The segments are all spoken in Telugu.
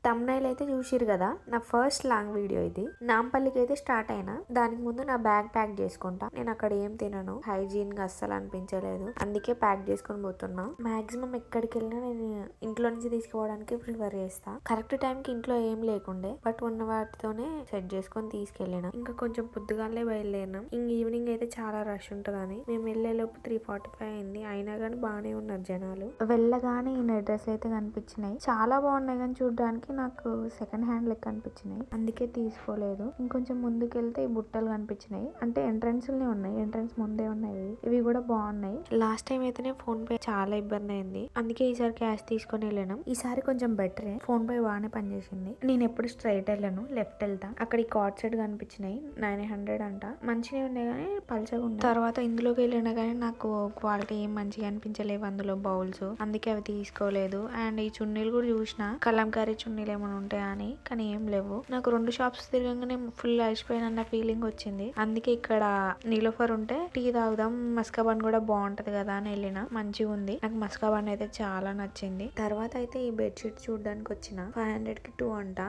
తమ్నైల్ అయితే చూసిరు కదా, నా ఫస్ట్ లాంగ్ వీడియో ఇది. నాంపల్లికి అయితే స్టార్ట్ అయినా, దానికి ముందు నా బ్యాగ్ ప్యాక్ చేసుకుంటా. నేను అక్కడ ఏం తినను, హైజీన్ గా అస్సలు అనిపించలేదు, అందుకే ప్యాక్ చేసుకుని పోతున్నా. మాక్సిమం ఎక్కడికి వెళ్ళినా నేను ఇంట్లో నుంచి తీసుకుపోవడానికి ప్రిఫర్ చేస్తా. కరెక్ట్ టైం కి ఇంట్లో ఏం లేకుండే, బట్ ఉన్న వాటితోనే సెట్ చేసుకొని తీసుకెళ్ళిన. ఇంకా కొంచెం పొద్దుగాలే బయలుదేరినాం. ఇంక ఈవినింగ్ అయితే చాలా రష్ ఉంటదని మేము వెళ్ళేలోపు 3:45 అయింది. అయినా కానీ బాగానే ఉన్నారు జనాలు. వెళ్ళగానే ఈ నెట్ డ్రెస్ అయితే కనిపించినాయి, చాలా బాగున్నాయి, కానీ చూడడానికి నాకు సెకండ్ హ్యాండ్ లెక్క అనిపించినాయి, అందుకే తీసుకోలేదు. ఇంకొంచెం ముందుకెళ్తే ఈ బుట్టలు కనిపించినాయి, అంటే ఎంట్రన్స్ లోనే ఉన్నాయి, ఎంట్రన్స్ ముందే ఉన్నాయి. ఇవి కూడా బాగున్నాయి. లాస్ట్ టైం అయితేనే ఫోన్ పే చాలా ఇబ్బంది అయింది, అందుకే ఈసారి క్యాష్ తీసుకొని వెళ్ళాను. ఈసారి కొంచెం బెటరే, ఫోన్ పే బాగానే పనిచేసింది. నేను ఎప్పుడు స్ట్రైట్ వెళ్ళను, లెఫ్ట్ వెళ్తా. అక్కడ ఈ కార్డ్ సెట్ కనిపించినాయి, 900 అంట. మంచిగా ఉన్నాయి కానీ పల్చగా ఉన్నాయి. తర్వాత ఇందులోకి వెళ్ళినా కానీ నాకు క్వాలిటీ ఏం మంచిగా అనిపించలేవు అందులో బౌల్స్, అందుకే అవి తీసుకోలేదు. అండ్ ఈ చున్నీలు కూడా చూసిన, కలంకారీ చున్నీలు ఏమైనా ఉంటాయా అని, కానీ ఏం లేవు. నాకు 2 షాప్స్ తిరగగానే ఫుల్ అలసిపోయిన ఫీలింగ్ వచ్చింది, అందుకే ఇక్కడ నీలోఫర్ ఉంటే టీ తాగుదాం, మస్కాబన్ కూడా బాగుంటది కదా అని వెళ్ళిన. మంచిగా ఉంది, నాకు మస్కాబన్ అయితే చాలా నచ్చింది. తర్వాత అయితే ఈ బెడ్షీట్ చూడడానికి వచ్చిన. 500 కి 2 అంట,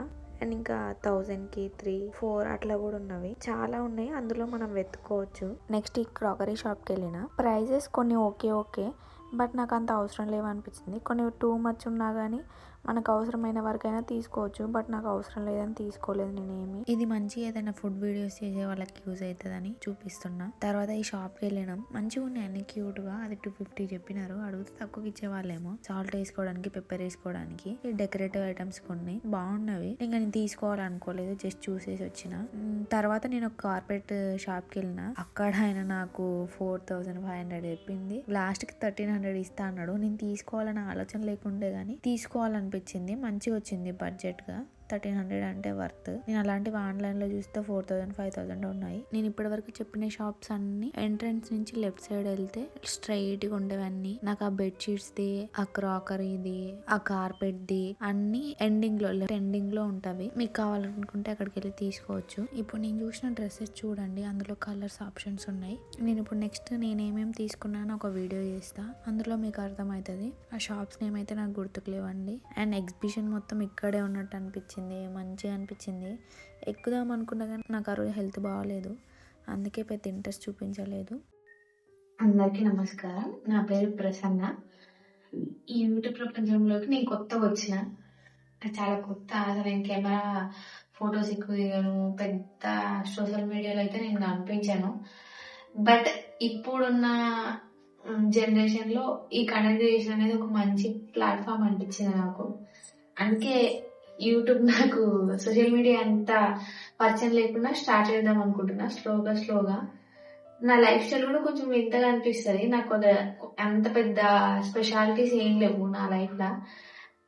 అండ్ ఇంకా 1000 కి 3, 4 అట్లా కూడా ఉన్నవి. చాలా ఉన్నాయి, అందులో మనం వెతుక్కోవచ్చు. నెక్స్ట్ ఈ క్రాకరీ షాప్ కి వెళ్ళిన. ప్రైజెస్ కొన్ని ఓకే, బట్ నాకు అంత అవసరం లేవనిపించింది. కొన్ని టూ మచ్ ఉన్నా కానీ మనకు అవసరమైన వరకైనా తీసుకోవచ్చు, బట్ నాకు అవసరం లేదని తీసుకోలేదు నేనేమి. ఇది మంచి ఏదైనా ఫుడ్ వీడియోస్ చేసే వాళ్ళకి యూజ్ అవుతుందని చూపిస్తున్నా. తర్వాత ఈ షాప్కి వెళ్ళినాం. మంచిగా ఉన్నాయి అన్ని క్యూట్ గా. అది 250 చెప్పినారు, అడిగితే తక్కువకి ఇచ్చేవాళ్ళేమో. సాల్ట్ వేసుకోవడానికి, పెప్పర్ వేసుకోవడానికి. ఈ డెకరేటివ్ ఐటమ్స్ కొన్ని బాగున్నవి, ఇంకా నేను తీసుకోవాలనుకోలేదు, జస్ట్ చూసేసి వచ్చిన. తర్వాత నేను ఒక కార్పెట్ షాప్కి వెళ్ళిన. అక్కడ ఆయన నాకు 4500 చెప్పింది, లాస్ట్ కి 1300 ఇస్తా అన్నాడు. నేను తీసుకోవాలన్న ఆలోచన లేకుండే గానీ తీసుకోవాలనిపించింది. మంచిగా వచ్చింది బడ్జెట్ గా. 1300 అంటే వర్త్. నేను అలాంటివి ఆన్లైన్ లో చూస్తే 4000, 5000 ఉన్నాయి. నేను ఇప్పటి వరకు చెప్పిన షాప్స్ అన్ని ఎంట్రన్స్ నుంచి లెఫ్ట్ సైడ్ వెళ్తే స్ట్రైట్ గా ఉండేవన్నీ. నాకు ఆ బెడ్ షీట్స్ ది, ఆ క్రాకరీది, ఆ కార్పెట్ ది అన్ని ఎండింగ్ లో ఉంటవి. మీకు కావాలనుకుంటే అక్కడికి వెళ్ళి తీసుకోవచ్చు. ఇప్పుడు నేను చూసిన డ్రెస్సెస్ చూడండి, అందులో కలర్స్ ఆప్షన్స్ ఉన్నాయి. నేను ఇప్పుడు నెక్స్ట్ నేనేమేమి తీసుకున్నానో ఒక వీడియో చేస్తా, అందులో మీకు అర్థమవుతుంది. ఆ షాప్స్ నేమ్ అయితే నాకు గుర్తుకులేవండి. అండ్ ఎగ్జిబిషన్ మొత్తం ఇక్కడే ఉన్నట్టు అనిపించింది, మంచిగా అనిపించింది. ఎక్కుదాం అనుకున్నా కానీ నాకు ఆ రోజు హెల్త్ బాగాలేదు, అందుకే పెద్ద ఇంట్రెస్ట్ చూపించలేదు. అందరికీ నమస్కారం, నా పేరు ప్రసన్న. ఈ యూట్యూబ్ ప్రపంచంలోకి నేను కొత్తగా వచ్చిన, చాలా కొత్త. అసలు నేను కెమెరా ఫొటోస్ ఎక్కువ దిగను, పెద్ద సోషల్ మీడియాలో అయితే నేను కనిపించాను. బట్ ఇప్పుడున్న జనరేషన్ లో ఈ కంటెంట్ క్రియేషన్ అనేది ఒక మంచి ప్లాట్ఫామ్ అనిపించింది నాకు. అందుకే యూట్యూబ్ నాకు సోషల్ మీడియా అంత పరిచయం లేకుండా స్టార్ట్ చేద్దాం అనుకుంటున్నా, స్లోగా. నా లైఫ్ స్టైల్ కూడా కొంచెం వింతగా అనిపిస్తుంది నాకు. అంత పెద్ద స్పెషాలిటీస్ ఏం లేవు నా లైఫ్ లా,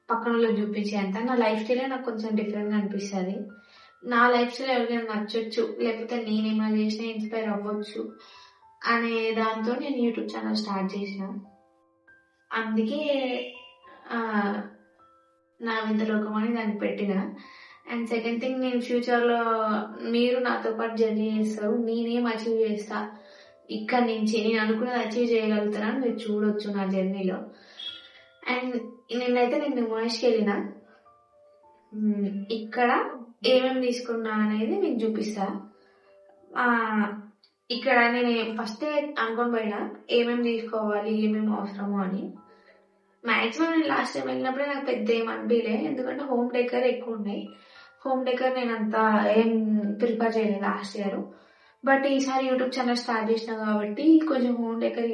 పక్కన వాళ్ళకి చూపించే అంత. నా లైఫ్ స్టైలే నాకు కొంచెం డిఫరెంట్ గా అనిపిస్తుంది. నా లైఫ్ స్టైల్ ఎవరికైనా నచ్చొచ్చు, లేకపోతే నేనేమైనా చేసినా ఇన్స్పైర్ అవ్వచ్చు అనే దాంతో నేను యూట్యూబ్ ఛానల్ స్టార్ట్ చేసిన. అందుకే నా వింత లోకం అని దాన్ని పెట్టిన. అండ్ సెకండ్ థింగ్, నేను ఫ్యూచర్ లో మీరు నాతో పాటు జర్నీ చేస్తారు, నేనేం అచీవ్ చేస్తా ఇక్కడ నుంచి, నేను అనుకున్నది అచీవ్ చేయగలుగుతానని మీరు చూడొచ్చు నా జర్నీలో. అండ్ నిన్నైతే నేను మహేష్కి వెళ్ళిన. ఇక్కడ ఏమేమి తీసుకున్నా అనేది మీకు చూపిస్తా. ఇక్కడ నేను ఫస్ట్ అనుకొని పోయినా ఏమేమి తీసుకోవాలి, ఏమేమి అవసరము అని. మాక్సిమం నేను లాస్ట్ టైం వెళ్ళినప్పుడే నాకు పెద్ద ఏం అనిపించలే, ఎందుకంటే హోమ్ డెకర్ ఎక్కువ ఉన్నాయి. హోమ్ డెకర్ నేను అంతా ఏం ప్రిఫర్ చేయలేదు లాస్ట్ ఇయర్. బట్ ఈసారి యూట్యూబ్ ఛానల్ స్టార్ట్ చేసిన కాబట్టి కొంచెం హోమ్ డెకర్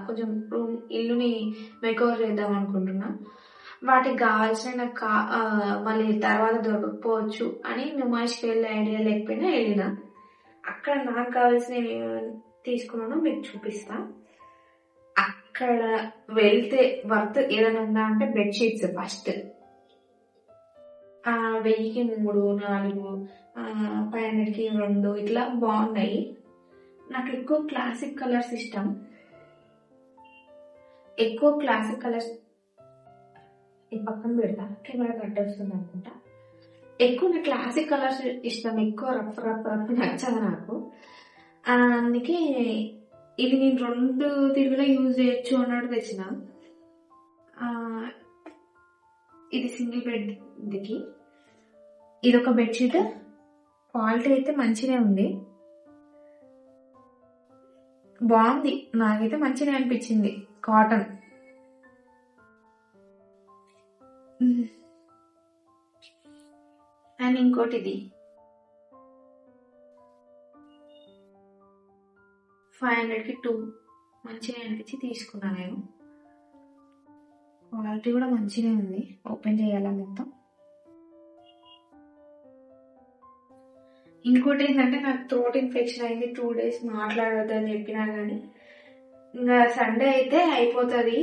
కొంచెం ఇల్లుని మేకోవర్ చేద్దాం అనుకుంటున్నా. వాటికి కావాల్సిన నాకు మళ్ళీ తర్వాత దొరకకపోవచ్చు అని నుమాయిష్కి వెళ్ళే ఐడియా లేకపోయినా వెళ్ళిన. అక్కడ నాకు కావాల్సిన తీసుకున్నాను మీకు చూపిస్తా. అక్కడ వెళ్తే వర్త్ ఏదైనా ఉందా అంటే బెడ్షీట్స్ ఫస్ట్ 1000కి 3, 4, 500కి 2 ఇట్లా బాగున్నాయి. నాకు ఎక్కువ క్లాసిక్ కలర్స్ ఇష్టం. ఈ పక్కన పెడతా, కెమెరా కట్ వస్తుంది అనుకుంటా. ఎక్కువ నాకు క్లాసిక్ కలర్స్ ఇష్టం, ఎక్కువ రఫ్ నచ్చదు నాకు. అందుకే ఇది నేను 2 తిరుగులో యూజ్ చేయొచ్చు అన్నట్టు తెచ్చిన. ఇది సింగిల్ బెడ్కి. ఇది ఒక బెడ్షీట్. క్వాలిటీ అయితే మంచిగా ఉంది, బాగుంది, నాకైతే మంచిగా అనిపించింది. కాటన్. అండ్ ఇంకోటి ఇది 500కి 2 మంచిగా అనిపించి తీసుకున్నా నేను. క్వాలిటీ కూడా మంచిగా ఉంది. ఓపెన్ చేయాలా మొత్తం. ఇంకోటి ఏంటంటే నాకు థ్రోట్ ఇన్ఫెక్షన్ అయింది, 2 days మాట్లాడొద్దని చెప్పినా కానీ ఇంకా సండే అయితే అయిపోతుంది,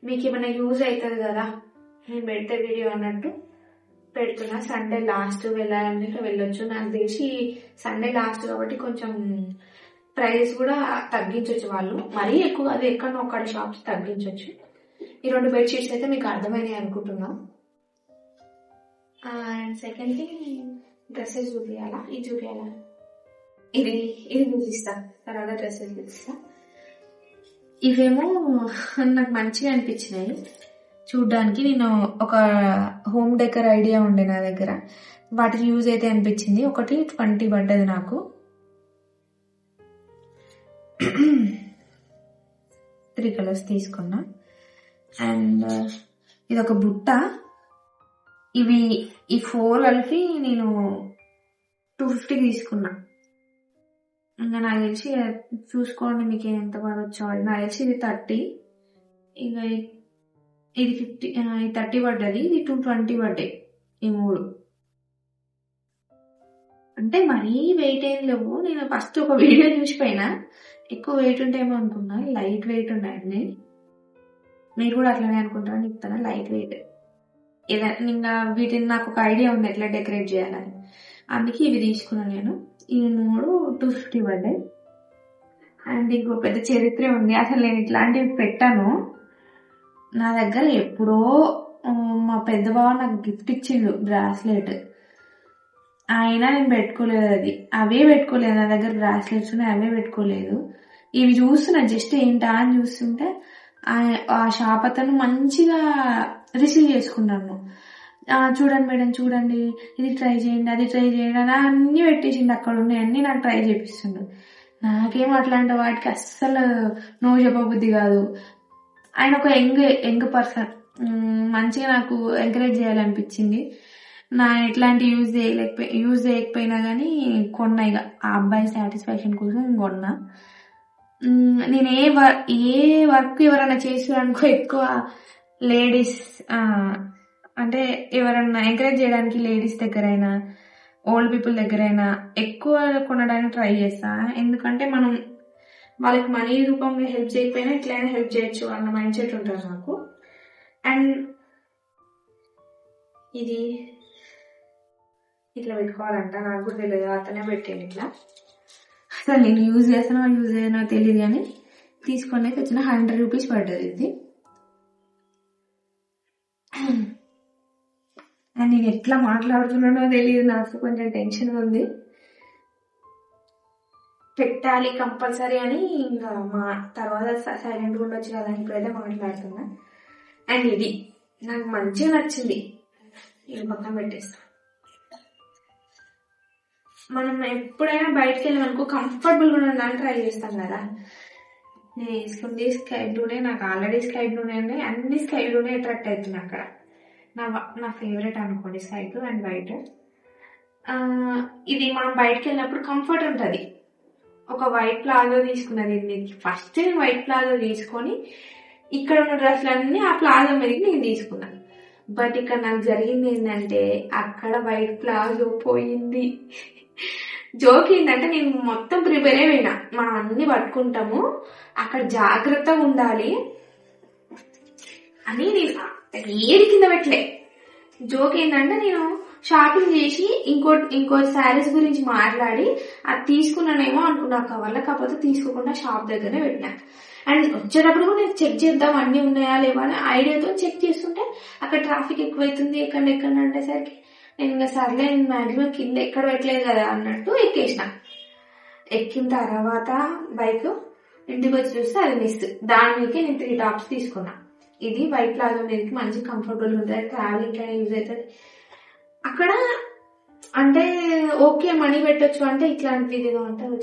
మీకు ఏమైనా యూజ్ అవుతుంది కదా నేను పెడితే వీడియో అన్నట్టు పెడుతున్నా. సండే లాస్ట్ వెళ్ళాలంటే వెళ్ళొచ్చు. నాకు తెలిసి సండే లాస్ట్ కాబట్టి కొంచెం ప్రైస్ కూడా తగ్గించవచ్చు వాళ్ళు, మరీ ఎక్కువ అది ఎక్కడో ఒక్కడ షాప్స్ తగ్గించవచ్చు. ఈ 2 బెడ్షీట్స్ అయితే మీకు అర్థమైనాయి అనుకుంటున్నా. అండ్ సెకండ్ థింగ్ డ్రెస్సెస్ చూపించాలా, ఇది చూపించాలా, ఇది చూపిస్తా తర్వాత డ్రెస్సెస్ చూపిస్తా. ఇవేమో నాకు మంచిగా అనిపించినాయి చూడ్డానికి. నేను ఒక హోమ్ డెకర్ ఐడియా ఉండే నా దగ్గర, వాటికి యూజ్ అయితే అనిపించింది. ఒకటి 20 పడ్డది నాకు. 3 కలర్స్ తీసుకున్నా. అండ్ ఇది ఒక బుట్ట. ఇవి ఈ 4 కలిపి నేను 250 తీసుకున్నా. ఇంకా నాకు తెలిసి చూసుకోండి మీకు ఎంత పడవచ్చు. నాకు తెలిసి ఇది 30, ఇంకా ఇది 50, ఇది 30 పడ్డది, ఇది 220 పడ్డాయి ఈ 3. అంటే మరీ వెయిట్ ఏం లేవు. నేను ఫస్ట్ ఒక వీడియో చూసిపోయినా ఎక్కువ వెయిట్ ఉంటాయేమో అనుకున్నా, లైట్ వెయిట్ ఉన్నాయండి. మీరు కూడా అట్లనే అనుకుంటారని చెప్తాను, లైట్ వెయిట్. ఏదైనా ఇంకా వీటిని నాకు ఒక ఐడియా ఉంది ఎట్లా డెకరేట్ చేయాలని, అందుకే ఇవి తీసుకున్నాను నేను. ఈ 3 250 పడ్డాయి. అండ్ ఇంకో పెద్ద చరిత్ర ఉంది, అసలు నేను ఇట్లాంటివి పెట్టాను. నా దగ్గర ఎప్పుడో మా పెద్ద బావ నాకు గిఫ్ట్ ఇచ్చిండు బ్రాస్లెట్, అయినా నేను పెట్టుకోలేదు. అవే పెట్టుకోలేదు, నా దగ్గర బ్రాస్లెట్స్ ఉన్నాయి, అవే పెట్టుకోలేదు. ఇవి చూస్తున్నా జస్ట్ ఏంటా అని చూస్తుంటే ఆ షాప్ అతను మంచిగా రిసీవ్ చేసుకున్నాను. చూడండి మేడం చూడండి, ఇది ట్రై చేయండి, అది ట్రై చేయండి అని అన్నీ పెట్టేసిండు. అక్కడ ఉన్నాయి అన్నీ నాకు ట్రై చేపిస్తుండు. నాకేం అట్లాంటి వాటికి అస్సలు నో చెప్పబుద్ధి కాదు. ఆయన ఒక యంగ్ పర్సన్, మంచిగా నాకు ఎంకరేజ్ చేయాలనిపించింది. నా ఎట్లాంటి యూజ్ చేయకపోయినా కానీ కొన్నా, ఇక ఆ అబ్బాయి సాటిస్ఫాక్షన్ కోసం కొన్నా. నేను ఏ వర్క్ ఎవరైనా చేసారనుకో ఎక్కువ లేడీస్ అంటే ఎవరన్నా ఎంకరేజ్ చేయడానికి లేడీస్ దగ్గరైనా ఓల్డ్ పీపుల్ దగ్గరైనా ఎక్కువ కొనడానికి ట్రై చేస్తా. ఎందుకంటే మనం వాళ్ళకి మనీ రూపంలో హెల్ప్ చేయకపోయినా ఇట్లయినా హెల్ప్ చేయొచ్చు అన్న మైండ్ సెట్ ఉంటుంది నాకు. అండ్ ఇది ఇట్లా పెట్టుకోవాలంట, నాకు కూడా తెలియదు, అతనే పెట్టాను ఇట్లా. అసలు నేను యూజ్ చేయనో తెలియదు కానీ తీసుకొని వచ్చిన 100 రూపీస్ పడ్డది ఇది. అండ్ నేను ఎట్లా మాట్లాడుతున్నానో తెలియదు, నాకు కొంచెం టెన్షన్ ఉంది. పెట్టాలి కంపల్సరీ అని ఇంకా తర్వాత సైలెంట్గా ఉండొచ్చు కదా, ఇప్పుడైతే మాట్లాడుతున్నా. అండ్ ఇది నాకు మంచిగా నచ్చింది, ఇది పక్కన పెట్టేస్తా. మనం ఎప్పుడైనా బయటకు వెళ్ళామనుకో కంఫర్టబుల్గా ఉండడానికి ట్రై చేస్తాం కదా. నేను వేసుకుంది స్కై బ్లూనే, నాకు ఆల్రెడీ స్కై బ్లూనే ఉన్నాయి, అన్ని స్కై బ్లూనే అట్రాక్ట్ అవుతున్నాయి అక్కడ. నా ఫేవరెట్ అనుకోండి స్కై బ్లూ అండ్ వైట్. ఇది మనం బయటకు వెళ్ళినప్పుడు కంఫర్ట్ ఉంటుంది. ఒక వైట్ ప్లాజో తీసుకున్నది, ఫస్ట్ నేను వైట్ ప్లాజో తీసుకొని ఇక్కడ ఉన్న డ్రెస్లన్నీ ఆ ప్లాజో మీదకి నేను తీసుకున్నాను. బట్ ఇక్కడ నాకు జరిగింది ఏంటంటే అక్కడ వైట్ ప్లాజో పోయింది. జోక్ ఏంటంటే నేను మొత్తం ప్రిపేర్ అయిపోయినా, మనం అన్ని పట్టుకుంటాము అక్కడ జాగ్రత్తగా ఉండాలి అని నేను ఏది కింద పెట్టలే. జోక్ ఏంటంటే నేను షాపింగ్ చేసి ఇంకో శారీస్ గురించి మాట్లాడి అది తీసుకున్నానేమో అనుకున్నా కవర్లో, కాకపోతే తీసుకోకుండా షాప్ దగ్గరనే పెట్టినా. అండ్ వచ్చేటప్పుడు కూడా నేను చెక్ చేద్దాం అన్ని ఉన్నాయా లేవా అని ఐడియాతో చెక్ చేస్తుంటే అక్కడ ట్రాఫిక్ ఎక్కువైతుంది ఎక్కడ అంటేసరికి నేను ఇంకా సర్లే నేను మ్యాక్సిమం కింద ఎక్కడ పెట్టలేదు కదా అన్నట్టు ఎక్కేసిన. ఎక్కిన తర్వాత బైక్ ఇంటికి వచ్చి చూస్తే అది మిస్. దాని మీదకి నేను 3 టాప్స్ తీసుకున్నా. ఇది వైట్ ప్లాజో మీదకి మంచి కంఫర్టబుల్ ఉంటుంది, ట్రావెలింగ్ అయినా యూజ్ అవుతుంది. అక్కడ అంటే ఓకే మనీ పెట్టొచ్చు అంటే ఇట్లాంటిది ఏదో అంటారు,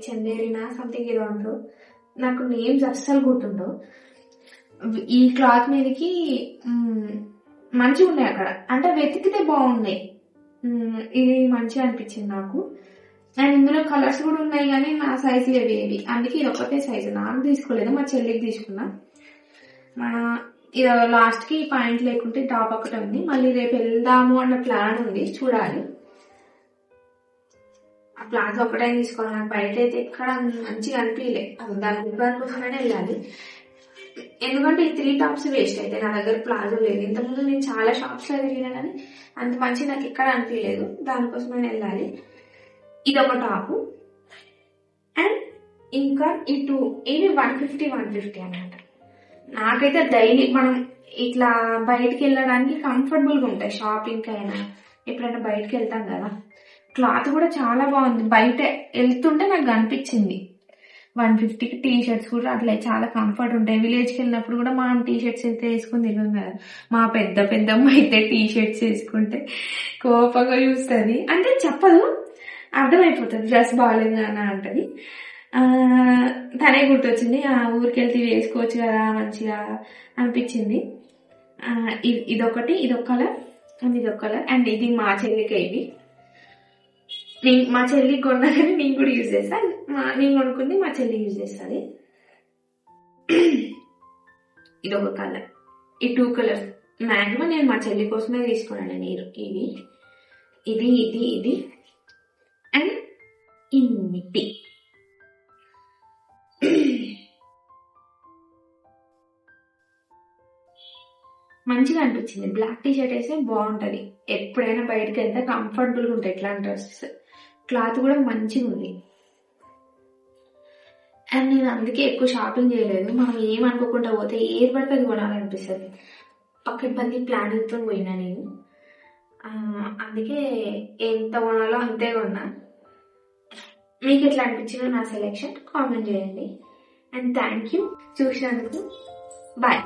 చందేరినా సంథింగ్ ఏదో అంటారు, నాకు నేమ్స్ అస్సలు గుర్తుండవు. ఈ క్లాత్ మీదకి మంచిగా ఉన్నాయి అక్కడ, అంటే వెతికితే బాగున్నాయి. ఇది మంచిగా అనిపించింది నాకు. అండ్ ఇందులో కలర్స్ కూడా ఉన్నాయి కానీ నా సైజు లేవి, అందుకే ఇది ఒకటే సైజు. నాకు తీసుకోలేదు, మా చెల్లికి తీసుకున్నా. ఇది లాస్ట్ కి పాయింట్ లేకుంటే టాప్ ఒకటి ఉంది. మళ్ళీ రేపు వెళ్దాము అన్న ప్లాన్ ఉంది, చూడాలి. ఆ ప్లాన్ ఒకటే తీసుకోవాలి. నాకు బయట అయితే ఇక్కడ మంచిగా అనిపించలే, దానికోసమైనా వెళ్ళాలి. ఎందుకంటే ఈ 3 టాప్స్ వేస్ట్ అయితే నా దగ్గర ప్లాజో లేదు. ఇంతకుముందు నేను చాలా షాప్స్ లో తిరిగినా కానీ అంత మంచి నాకు ఎక్కడ అనిపించలేదు, దానికోసమైనా వెళ్ళాలి. ఇది ఒక టాపు అండ్ ఇంకా ఈ 2 ఇవి 150 అన్నమాట. నాకైతే డైలీ మనం ఇట్లా బయటికి వెళ్ళడానికి కంఫర్టబుల్ గా ఉంటాయి. షాపింగ్ అయినా ఎప్పుడైనా బయటకు వెళ్తాం కదా, క్లాత్ కూడా చాలా బాగుంది. బయట వెళ్తుంటే నాకు అనిపించింది 150కి టీ షర్ట్స్ కూడా అట్లా చాలా కంఫర్ట్ ఉంటాయి. విలేజ్కి వెళ్ళినప్పుడు కూడా మనం టీ షర్ట్స్ అయితే వేసుకుని తిరిగాం కదా, మా పెద్దమ్మ అయితే టీ షర్ట్స్ వేసుకుంటే కోపంగా చూస్తుంది. అంటే చెప్పదు, అర్థమైపోతుంది డ్రెస్ బాగాలేదు అని అంటది. తనే గుర్తొచ్చింది, ఊరికి వెళ్తే వేసుకోవచ్చు కదా మంచిగా అనిపించింది. ఇదొకటి, ఇదొక కలర్ అండ్ ఇదొక కలర్. అండ్ ఇది మా చెల్లికి, ఇవి మా చెల్లికి కొన్నా కానీ నేను కూడా యూజ్ చేస్తాను. నేను కొనుక్కుంది మా చెల్లి యూజ్ చేస్తుంది. ఇదొక కలర్. ఈ 2 కలర్స్ మ్యాక్సిమం నేను మా చెల్లి కోసమే తీసుకున్నాను. నేను ఇవి ఇది ఇది ఇది అండ్ ఇన్ని మంచిగా అనిపించింది. బ్లాక్ టీ షర్ట్ వేస్తే బాగుంటది, ఎప్పుడైనా బయటకు వెళ్తే కంఫర్టబుల్ గా ఉంటాయి ఇట్లాంటి డ్రెస్సెస్. క్లాత్ కూడా మంచిగా ఉంది. అండ్ నేను అందుకే ఎక్కువ షాపింగ్ చేయలేదు. మనం ఏమనుకోకుండా పోతే ఏది పడితే అది కొనాలనిపిస్తుంది. పక్కన ప్లానింగ్ తో పోయినా నేను, అందుకే ఎంత కొనాలో అంతే కొన్నా. మీకు ఎట్లా అనిపించిందో నా సెలెక్షన్ కామెంట్ చేయండి. అండ్ థ్యాంక్ యూ చూసినందుకు. బాయ్.